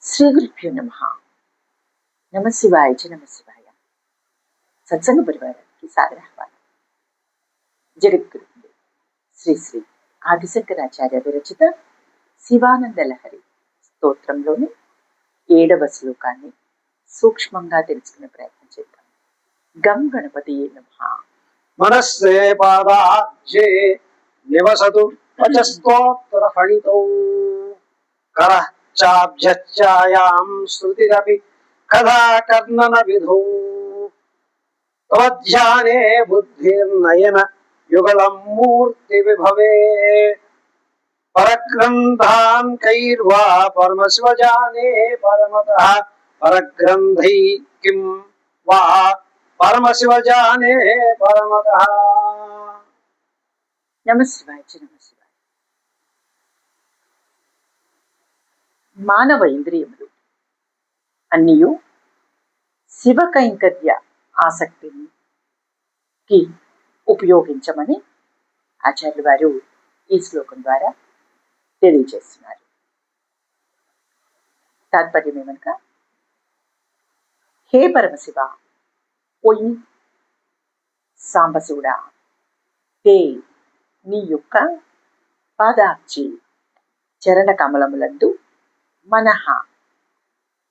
శ్రీ గురుభ్యో నమ. నమ శివాయ చ నమ శివాయ. సత్సంగ పరివారానికి సాదర ఆహ్వానం. జగద్గురు శ్రీ శ్రీ ఆదిశంకరాచార్య విరచిత శివానంద లహరి స్తోత్రంలోని 7వ శ్లోకాన్ని సూక్ష్మంగా తెలుసుకునే ప్రయత్నం చేద్దాం. గం గణపతి నమః. మనస్సే పాదాబ్జే నివసతు వచస్తోత్తర ఫణితో కరః చాబ్జచ్ఛాయాం శ్రుతిరపి కథా కర్ణన విధౌ తవధ్యానే బుద్ధిర్నయన యుగళం మూర్తి విభవే పరగ్రంథాన్ కైర్వా పరమశివజానే పరమతః పరగ్రంథై కిం వా పరమశివజానే పరమతః. నమ శివాయ చ నమ శివాయ. మానవ ఇంద్రియములు అన్నియు శివ కైంకర్య ఆసక్తికి ఉపయోగించమని ఆచార్యులు వారు ఈ శ్లోకం ద్వారా తెలియజేస్తున్నారు. తాత్పర్యం ఏమనగా, హే పరమశివ, పోయి సాంబశివుడా, తే నీ యొక్క పాదాబ్జి చరణ కమలములందు మనః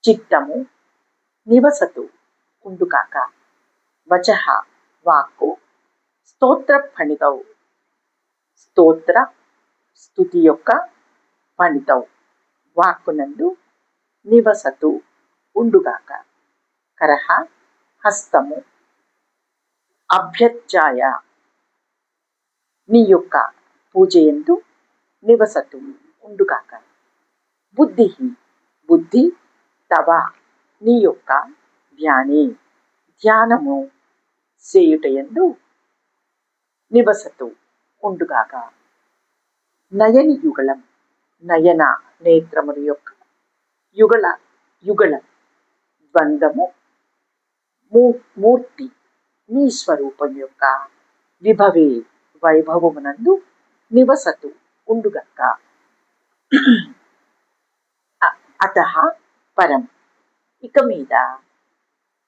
చిత్తము నివసతు ఉండుకాక, వచః వాక్కు స్తోత్ర ఫణితౌ స్తోత్ర స్తుతి యొక్క ఫణితౌ వాక్కునందు నివసతు ఉండుగాక, కరః హస్తము అభ్యర్చాయ నీ యొక్క పూజయందు నివసతు ఉండుగాక, బుద్ధి బుద్ధి తవ నీ యొక్క ధ్యానే ధ్యానము చేయుటయందు నివసతు ఉండుగాక, నయని యుగళం నయన నేత్రముల యొక్క యుగళ యుగళ ద్వంద్వము మూర్తి నీ స్వరూపం యొక్క విభవే వైభవమునందు నివసతు ఉండుగాక. అతః పరం ఇక మీద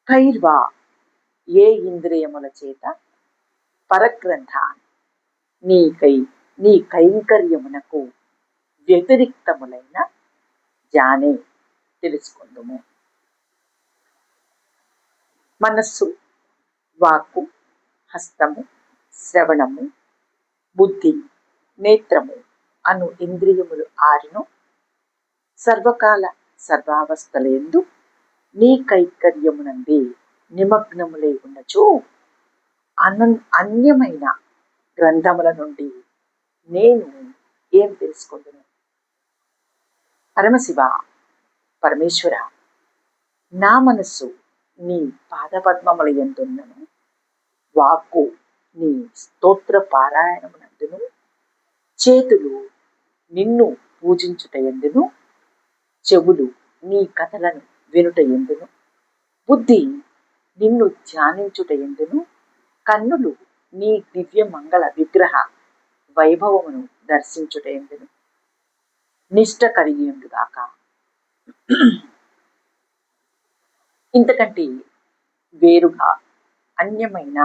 కైర్వా ఏ ఇంద్రియముల చేత పరగ్రంథాన్ నీ కైంకర్యమునకు వ్యతిరిక్తములైన జానే తెలుసుకుందుము. మనస్సు, వాక్కు, హస్తము, శ్రవణము, బుద్ధి, నేత్రము అను ఇంద్రియములు 6ను సర్వకాల సర్వావస్థలందు నీ కైంకర్యమునందే నిమగ్నములై ఉన్నచో అన్యమైన గ్రంథముల నుండి నేను ఏం తెలుసుకుందును? పరమశివ, పరమేశ్వర, నా మనస్సు నీ పాదపద్మముల యందున్నను, వాక్కు నీ స్తోత్ర పారాయణమునందును, చేతులు నిన్ను పూజించుట యందును, చెవులు నీ కథలను వినుట యందును, బుద్ధి నిన్ను ధ్యానించుట యందును, కన్నులు నీ దివ్య మంగళ విగ్రహ వైభవమును దర్శించుట యందును నిష్ట కలిగి ఉండుగాక. ఇంతకంటే వేరుగా అన్యమైన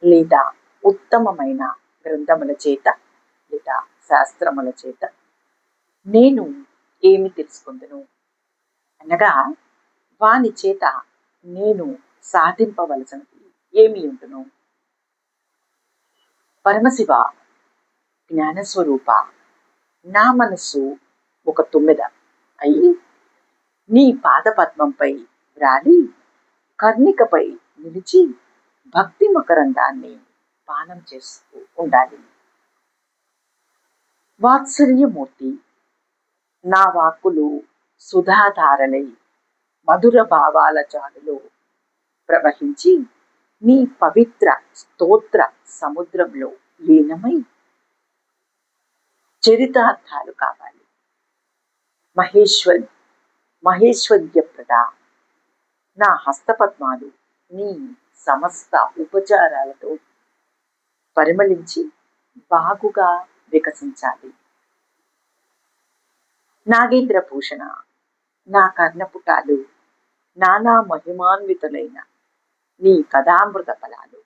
లేదా ఉత్తమమైన గ్రంథముల చేత లేదా శాస్త్రముల చేత నేను ఏమి తెలుసుకుందును అనగా, వాని చేత నేను సాధింపవలసినది ఏమి ఉంటును? పరమశివ, జ్ఞానస్వరూప, నా మనస్సు ఒక తుమ్మెద అయి నీ పాదపద్మంపై వ్రాలి కర్ణికపై నిలిచి భక్తి మకరందాన్ని పానం చేస్తూ ఉండాలి. వాత్సల్యమూర్తి, నా వాక్కులు సుధాధారలై మధుర భావాల జాడులో ప్రవహించి నీ పవిత్ర స్తోత్ర సముద్రంలో లీనమై చరితార్థాలు కావాలి. మహేశ్వర్యప్రద, నా హస్తపద్మాలు నీ సమస్త ఉపచారాలతో పరిమళించి బాగుగా వికసించాలి. నాగేంద్ర భూషణ, నా కర్ణపుటాలు నానా మహిమాన్వితులైన నీ కథామృత ఫలాలు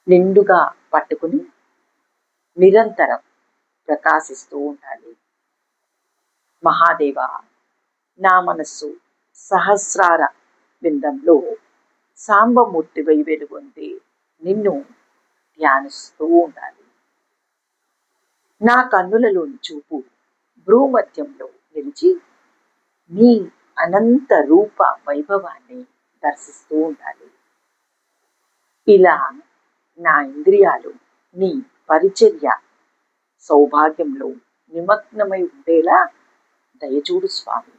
నిండుగా పట్టుకుని నిరంతరం ప్రకాశిస్తూ ఉండాలి. మహాదేవ, నా మనస్సు సహస్రార బిందంలో సాంబమూర్తివై వెలుగొంది నిన్ను ధ్యానిస్తూ ఉండాలి. నా కన్నులలోని చూపు భ్రూమధ్యంలో నిలిచి నీ అనంత రూప వైభవాన్ని దర్శిస్తూ ఉండాలి. ఇలా నా ఇంద్రియాలు నీ పరిచర్య సౌభాగ్యంలో నిమగ్నమై ఉండేలా దయచూడు స్వామి.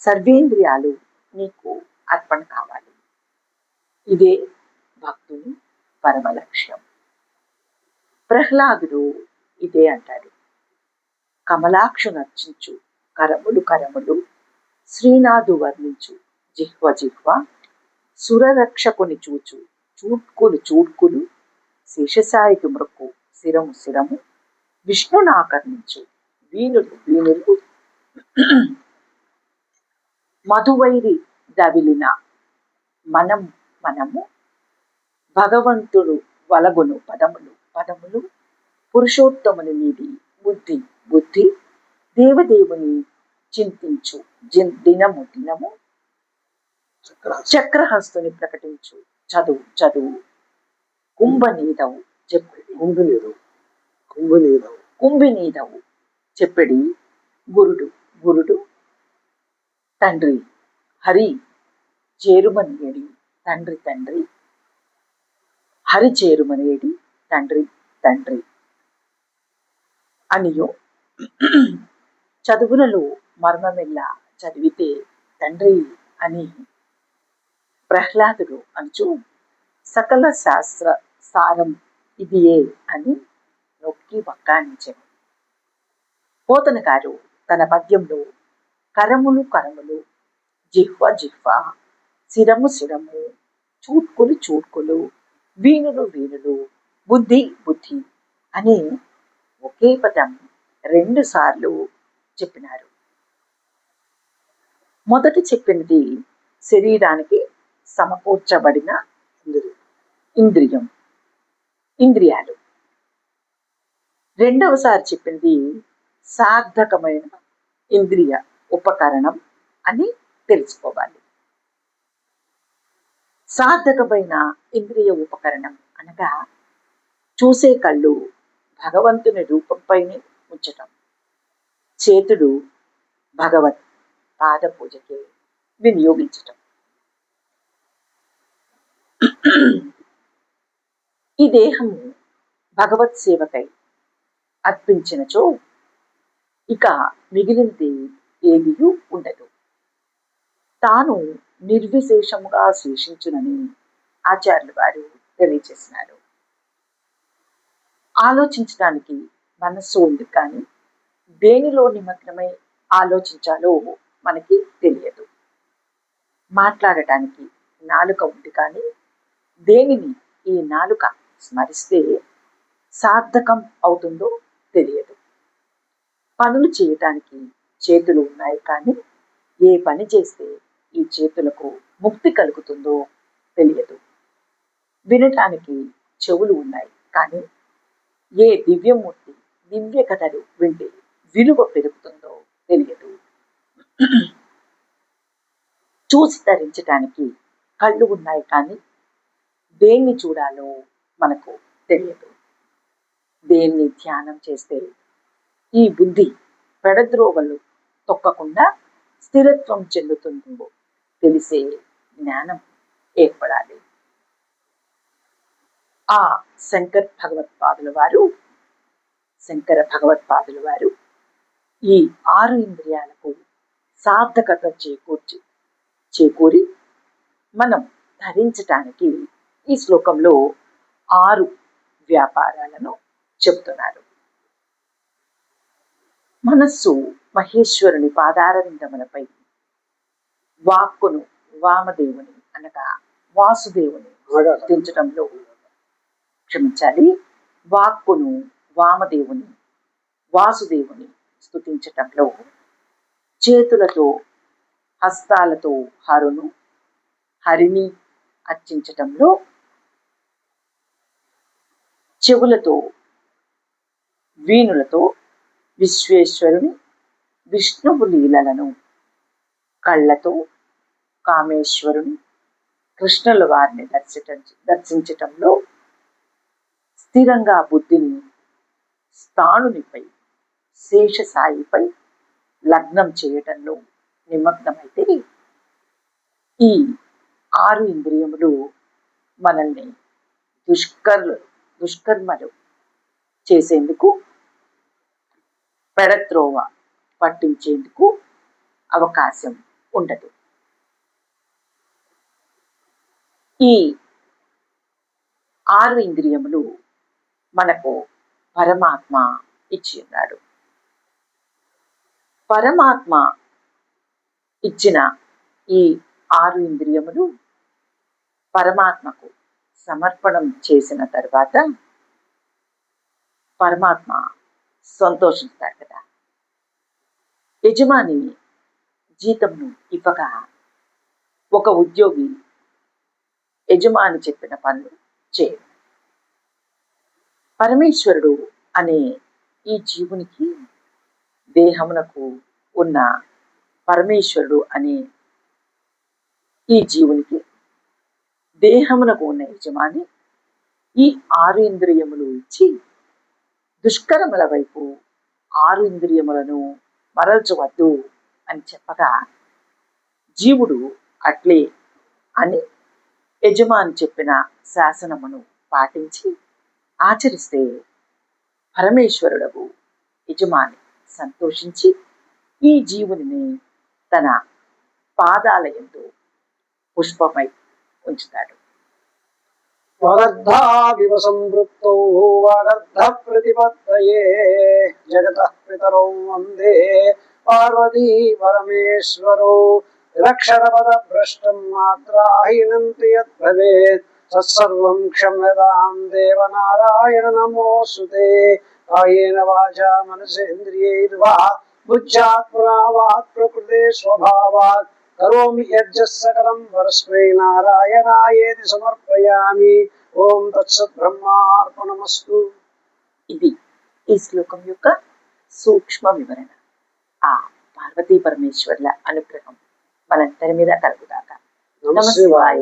సర్వేంద్రియాలు నీకు అర్పణ కావాలి. ఇదే భక్తుని పరమ లక్ష్యం. ప్రహ్లాదుడు ఇదే అంటాడు. కమలాక్షు నర్చించు కరములు కరములు, శ్రీనాథు వర్ణించు జిహ్వ జిహ్వ, సురరక్షకుని చూచు చూడ్కులు చూడ్కులు, శేషసాయికి మృక్కు శిరము శిరము, విష్ణునాకర్ణించు వీణులు వీణులు, మధువైరి దవిలిన మనం మనము, భగవంతుడు వలగును పదములు పదములు, పురుషోత్తముని మీది బుద్ధి బుద్ధి, దేవదేవుని చింతించు దినము దినము, చక్రహస్తుని ప్రకటించు చదువు చదువు, కుంభనీదవు కుంభినీదవు చెప్పడి గురుడు గురుడు, తండ్రి హరి చేరుమనియడి తండ్రి తండ్రి, హరి చేరుమనేడి తండ్రి తండ్రి అనియో, చదువులలో మర్మమెల్లా చదివితే తండ్రి అని ప్రహ్లాదుడు అంచు, సకల శాస్త్ర సారం ఇదియే అని నొక్కి వక్కానించెను. పోతన గారు తన పద్యంలో కరములు కరములు, జిహ్వ జిహ్వ, శిరము శిరము, చూడ్కులు చూడ్కులు, వీణులు వీణులు, బుద్ధి బుద్ధి అని ఒకే పదం 2 సార్లు చెప్పినారు. మొదట చెప్పినది శరీరానికి సమకూర్చబడిన ఇంద్రియాలు. రెండవసారి చెప్పింది సార్థకమైన ఇంద్రియ ఉపకరణం అని తెలుసుకోవాలి. సార్థకమైన ఇంద్రియ ఉపకరణం అనగా చూసే కళ్ళు భగవంతుని రూపంపైనే ఉంచటం, చేతుడు భగవత్ పాద పూజకి వినియోగించటం. ఈ దేహము భగవత్ సేవకై అర్పించినచో ఇక మిగిలినది ఏదియూ ఉండదు. తాను నిర్విశేషముగా శేషించునని ఆచార్యులు వారు తెలియజేసినారు. ఆలోచించడానికి మనస్సు ఉంది, కానీ దేనిలో నిమగ్నమై ఆలోచించాలో మనకి తెలియదు. మాట్లాడటానికి నాలుక ఉంది, కానీ దేనిని ఈ నాలుక స్మరిస్తే సార్థకం అవుతుందో తెలియదు. పనులు చేయటానికి చేతులు ఉన్నాయి, కానీ ఏ పని చేస్తే ఈ చేతులకు ముక్తి కలుగుతుందో తెలియదు. వినటానికి చెవులు ఉన్నాయి, కానీ ఏ దివ్యమూర్తి దివ్య కథలు వింటే విలువ పెరుగుతుందో తెలియదు. చూసి తరించటానికి కళ్ళు ఉన్నాయి, కానీ దేన్ని చూడాలో మనకు తెలియదు. దేన్ని ధ్యానం చేస్తే ఈ బుద్ధి పెడద్రోవలు తొక్కకుండా స్థిరత్వం చెందుతుందో తెలిసే జ్ఞానం ఏర్పడాలి. ఆ శంకర భగవత్పాదుల వారు ఈ 6 ఇంద్రియాలకు సార్థకత చేకూరి మనం ధరించటానికి ఈ శ్లోకంలో 6 వ్యాపారాలను చెబుతున్నారు. మనస్సు మహేశ్వరుని పాదారవిందములపై, వాక్కును వామదేవుని అనగా వాసుదేవుని గుర్తించడంలో, క్షమించాలి, వాక్కును వామదేవుని వాసుదేవుని స్తుతించటంలో, చేతులతో హస్తాలతో హరిని అర్చించటంలో, చెవులతో వీణులతో విశ్వేశ్వరుని విష్ణువు లీలలను, కళ్ళతో కామేశ్వరుని కృష్ణుల వారిని దర్శించటంలో, స్థిరంగా బుద్ధిని స్థాణునిపై శేషసాయిపై లగ్నం చేయటంలో నిమగ్నమైతే ఈ 6 ఇంద్రియములు మనల్ని దుష్కర్మలు చేసేందుకు, పెడత్రోవ పట్టించేందుకు అవకాశం ఉండదు. ఈ 6 ఇంద్రియములు మనకు పరమాత్మ ఇచ్చి ఉన్నాడు. పరమాత్మ ఇచ్చిన ఈ 6 ఇంద్రియములు పరమాత్మకు సమర్పణం చేసిన తర్వాత పరమాత్మ సంతోషిస్తాడు కదా. యజమాని జీతంను ఇవ్వగా ఒక ఉద్యోగి యజమాని చెప్పిన పనులు చేయడు. పరమేశ్వరుడు అనే ఈ జీవునికి, దేహమునకు ఉన్న పరమేశ్వరుడు అనే ఈ జీవునికి, దేహమునకు ఉన్న యజమాని ఈ 6 ఇంద్రియములు ఇచ్చి దుష్కర్మల వైపు 6 ఇంద్రియములను మరల్చవద్దు అని చెప్పగా, జీవుడు అట్లే అని యజమాని చెప్పిన శాసనమును పాటించి ఆచరిస్తే పరమేశ్వరుడు యజమాని సంతోషించి ఈ జీవుని తన పాదాల యందు పుష్పమై ఉంచుతాడు. వాగర్ధావివ సంపృక్తౌ వాగర్ధ ప్రతిపత్తయే జగతః పితరౌ వందే పార్వతీ పరమేశ్వరౌ. నిరక్షరపద భ్రష్టం మాత్రాహీనం యత్ భవేత్ తత్సర్వం క్షమ్యతాం దేవ నారాయణ నమోస్తుతే. కాయేన వాచా మనసేంద్రియైర్వా బుద్ధ్యాత్మనా వాక్ ప్రకృతే స్వభావాత్ కరోమి యజ్జః సకలం పరస్మై నారాయణాయేతి సమర్పయామి. ఓం తత్సత్ బ్రహ్మార్పణమస్తు. ఇది ఈ శ్లోకం యొక్క సూక్ష్మ వివరణ. ఆ పార్వతీ పరమేశ్వర్ల అనుగ్రహం మనందరి మీద కలుగుగాక. నమః శివాయ.